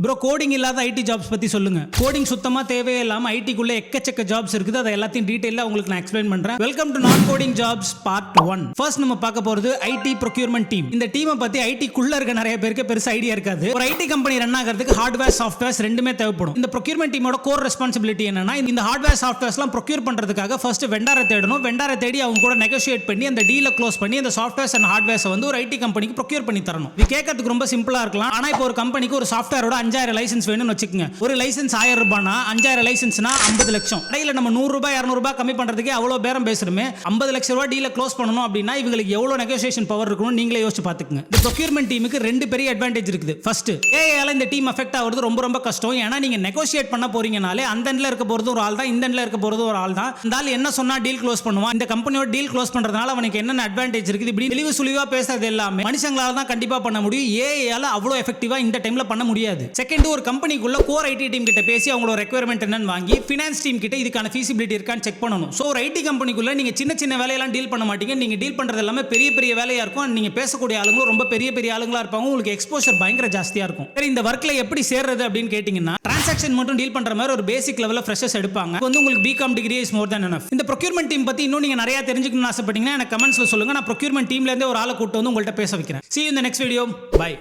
Bro coding இல்லாத IT jobs பத்தி சொல்லுங்க. கோடிங் சுத்தமா தேவையே இல்லாம ஐடிக்குள்ள எக்கச்சக்க ஜாப்ஸ் இருக்குது. அதை எல்லாத்தையும் டீடைலா உங்களுக்கு நான் எக்ஸ்பிளைன் பண்றேன். வெல்கம் டு நான் கோடிங் ஜாப்ஸ் பார்ட் 1. ஃபர்ஸ்ட் நம்ம பார்க்க போறது ஐடி ப்ரொக்யூர்மென்ட் டீம். இந்த டீமை பத்தி ஐடிக்குள்ள இருக்க நிறைய பேருக்கு பெருசா ஐடியா இருக்காது. ஒரு ஐடி கம்பெனி ரன் ஆகிறதுக்கு ஹார்ட்வேர் சாஃப்ட்வேர்ஸ் ரெண்டுமே தேவைப்படும். இந்த ப்ரொக்யூர்மென்ட் டீமோட கோர் ரெஸ்பான்சிபிலிட்டி என்னன்னா, இந்த ஹார்ட்வேர் சாஃப்ட்வேர்ஸ்லாம் ப்ரொக்யூர் பண்றதுக்காக ஃபர்ஸ்ட் வெண்டாரை தேடணும். வெண்டாரை தேடி அவங்க கூட நெகோஷியேட் பண்ணி அந்த டீலை க்ளோஸ் பண்ணி அந்த சாஃப்ட்வேர்ஸ் அண்ட் ஹார்ட்வேர்ஸ் வந்து ஒரு ஐடி கம்பெனிக்கு ப்ரொக்யூர் பண்ணி தரணும். இது கேட்கறதுக்கு ரொம்ப சிம்பிளா இருக்கலாம். ஆனா இப்போ ஒரு கம்பெனிக்கு ஒரு சாஃப்ட்வேரோட 5000 லைசன்ஸ் வேணும் வச்சுக்கோங்க. ஒரு லைசன்ஸ் 1000 ரூபாய்னா 5000 லைசன்ஸ்னா 50 லட்சம். இடையில நம்ம 100 ரூபாய் 200 ரூபாய் கம்மி பண்றதுக்கே அவ்வளவு பேரம் பேசுறோமே. 50 லட்சம் ரூபாய் டீல க்ளோஸ் பண்ணணும் அப்படின்னா இவங்களுக்கு எவ்வளவு நெகோசியேஷன் பவர் இருக்கணும் நீங்களே யோசிச்சு பாத்துக்கங்க. இந்த ப்ரொக்யூர்மென்ட் டீமுக்கு ரெண்டு பெரிய அட்வான்டேஜ் இருக்குது. ஃபர்ஸ்ட், ஏஐயால இந்த டீம் அஃபெக்ட் ஆகுறது ரொம்ப கஷ்டம். ஏன்னா நீங்க நெகோசியேட் பண்ண போறீங்கனாலே அந்த எண்ட்ல இருக்க போறது ஒரு ஆள் தான், இந்த எண்ட்ல இருக்க போறது ஒரு ஆள் தான். இந்த ஆள் என்ன சொன்னா டீல் க்ளோஸ் பண்ணுவான். இந்த கம்பெனியோட டீல் க்ளோஸ் பண்றதுனால அவனுக்கு என்னென்ன அட்வான்டேஜ் இருக்குது இப்படி தெளிவு சுழிவா பேசுறது எல்லாமே மனுஷங்களால தான் கண்டிப்பா பண்ண முடியும். ஏஐயால அவ்வளவு எஃபெக்டிவா இந்த டைம்ல பண்ண முடியாது. செகண்ட், ஒரு கம்பெனிக்குள்ள கோர் ஐடி டீம் கிட்ட பேசி அவங்களோட ரெக்யர்மென்ட் என்னன்னு வாங்கி ஃபினான்ஸ் டீம் கிட்ட இதுக்கான ஃபீசிபிலிட்டி இருக்கான்னு செக் பண்ணணும். சோ ஒரு ஐடி கம்பெனிக்குள்ள நீங்க சின்ன வேலையெல்லாம் டீல் பண்ண மாட்டீங்க. நீங்க டீல் பண்றது எல்லாமே பெரிய வேலையா இருக்கும். நீங்க பேசக்கூடிய ஆளுங்களும் ரொம்ப பெரிய ஆளுங்களா இருப்பாங்க. உங்களுக்கு எக்ஸ்போஷர் பயங்கர ஜாஸ்தியா இருக்கும். சரி, இந்த வர்க்ல எப்படி சேர்றது அப்படின்னு கேட்டீங்கன்னா, டிரான்சாக்ஷன் மட்டும் டீல் பண்ற மாதிரி ஒரு பேசிக் லெவல்ல ஃப்ரெஷர்ஸ் எடுப்பாங்க. வந்து உங்களுக்கு BCom degree is more than enough. இந்த ப்ரொக்யூர்மென்ட் டீம் பத்தி இன்னும் நீங்க நிறைய தெரிஞ்சுக்கணும்னு ஆசைப்பட்டீங்கன்னா எனக்கு கமெண்ட்ஸ்ல சொல்லுங்க. நான் ப்ரொக்யூர்மென்ட் டீம்ல இருந்து ஒரு ஆளை கூட்டு வந்து உங்கள்ட்ட பேச வைக்கிறேன். See you in the next video. Bye.